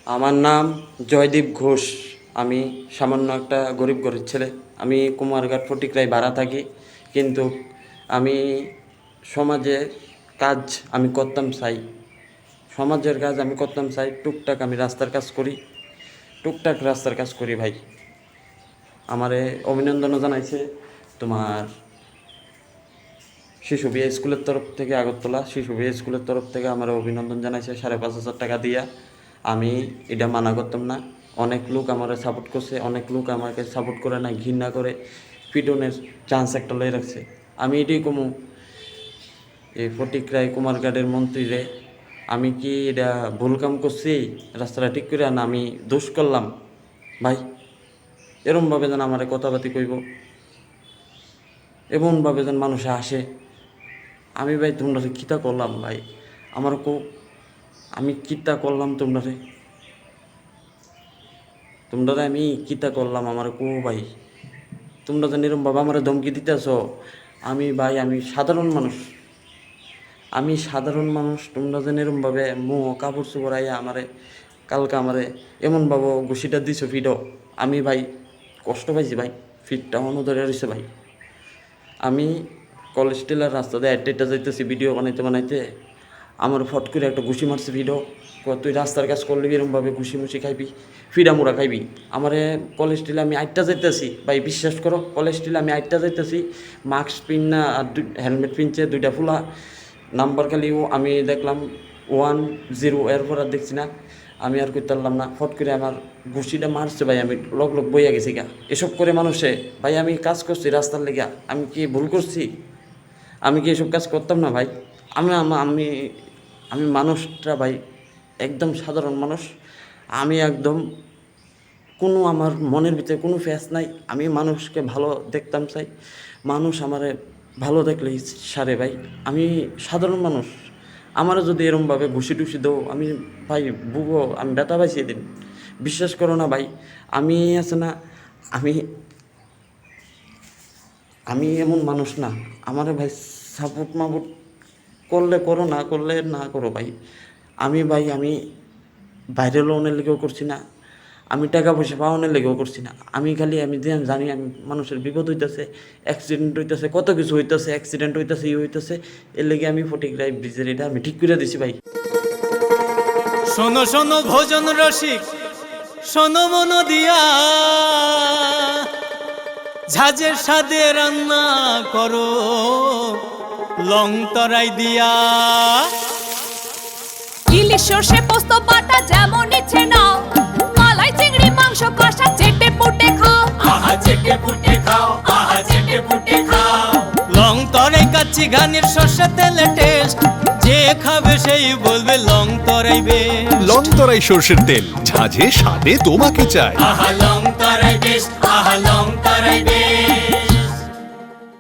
আমার নাম জয়দীপ ঘোষ। আমি সামান্য একটা গরিব ঘরের ছেলে। আমি কুমারঘাট ফটিকরায় ভাড়া থাকি, কিন্তু আমি সমাজে কাজ আমি করতাম চাই। সমাজের কাজ আমি করতাম চাই। টুকটাক আমি রাস্তার কাজ করি, টুকটাক রাস্তার কাজ করি ভাই। আমারে অভিনন্দনও জানাইছে তোমার শিশু বিয়ে স্কুলের তরফ থেকে, আগরতলা শিশু বিয়ে স্কুলের তরফ থেকে আমার অভিনন্দন জানাইছে 5,500 টাকা দিয়া। আমি এটা মানা করতাম না। অনেক লোক আমার সাপোর্ট করছে, অনেক লোক আমাকে সাপোর্ট করে না, ঘৃণা করে পিটনের চান্স একটা লয়ে রাখছে। আমি এটাই কমু এই ফটিকরায় কুমারঘাটের মন্ত্রীরে, আমি কি এটা ভুল কাম করছি রাস্তাটা ঠিক করে, না আমি দোষ করলাম ভাই? এরমভাবে যেন আমার কথাবার্তি কইব, এমনভাবে যেন মানুষে আসে। আমি ভাই তোমরা কিতা করলাম ভাই? আমার আমি কিতা করলাম তোমরা আমি কিতা করলাম আমার ভাই? তোমরা যেন এরমভাবে আমার ধমকি দিতেছ। আমি ভাই আমি সাধারণ মানুষ, তোমরা যেন এরমভাবে কাপড় চোপড় আইয়া আমারে কালকে আমারে এমনভাবে ঘুষিটা দিছো ফিডও। আমি ভাই কষ্ট পাইছি ভাই, ফিটটা ধরে রয়েছে ভাই। আমি কলেজ টেলার রাস্তা দিয়ে একটা যাইতেছি ভিডিও বানাইতে, আমার ফট করে একটা ঘুষি মারছে ভিডিও। তুই রাস্তার কাজ করলে এরমভাবে ঘুষি মুষি খাইবি, ফিডা মোড়া খাইবি। আমারে কলেজ টেলে আমি আটটা যাইতেছি ভাই, বিশ্বাস করো, কলেজ টেলে আমি আটটা যাইতেছি, মাস্ক পিন না আর হেলমেট পিনছে, 2টা ফুলা নাম্বার খালিও আমি দেখলাম 10, এরপর আর দেখছি না। আমি আর করতে পারলাম না, ফট করে আমার ঘুষিটা মারছে ভাই, আমি লগ বইয়া গেছি গা। এসব করে মানুষে ভাই আমি কাজ করছি রাস্তার লেগা, আমি কি ভুল করছি? আমি কি এসব কাজ করতাম না ভাই? আমি আমি আমি মানুষটা ভাই একদম সাধারণ মানুষ। আমি একদম আমার মনের ভিতরে কোনো ফ্যাস নাই। আমি মানুষকে ভালো দেখতাম চাই, মানুষ আমারে ভালো দেখলেই সারে ভাই। আমি সাধারণ মানুষ, আমারও যদি এরমভাবে ঘুষি টুসি দাও আমি ভাই আমি ব্যথা পাইছি এদিন। বিশ্বাস করো না ভাই, আমি আছে না, আমি আমি এমন মানুষ না। আমার ভাই সাপোর্ট মাপোর্ট করলে করো, না করলে না করো ভাই। আমি বাইরের লোনের লেগেও করছি না, আমি টাকা পয়সা পাওয়ানোর লেগেও করছি না। আমি জানি আমি মানুষের বিপদ হইতেছে, অ্যাক্সিডেন্ট হইতেছে, কত কিছু হইতেছে, অ্যাক্সিডেন্ট হইতেছে, হইতেছে। এর লেগে আমি ফটিকরায় ব্রিজের এটা আমি ঠিক করে দিছি ভাই। শোনো শোনো ভোজন রসিক, শোনো মন দিয়া, ঝাঁঝের স্বাদে রান্না করো লং তরাই দিয়া। ইলিশ সর্ষে পোস্ত বাটা যেমন ইচ্ছে নাও, মালাই চিংড়ি মাংস কষা চেটে পুটে খাও, আহা চেটে পুটে খাও, আহা চেটে পুটে খাও। লং তরাই কাচ্চি ঘানির সর্ষে তেলে টেস্ট, যে খাবে সেই বলবে লং তরাই বেশ। লং তরাই সর্ষের তেল, ঝাঁঝে স্বাদে তোমাকে চাই। আহা লং তরাই বেশ, আহা লং তরাই বেশ।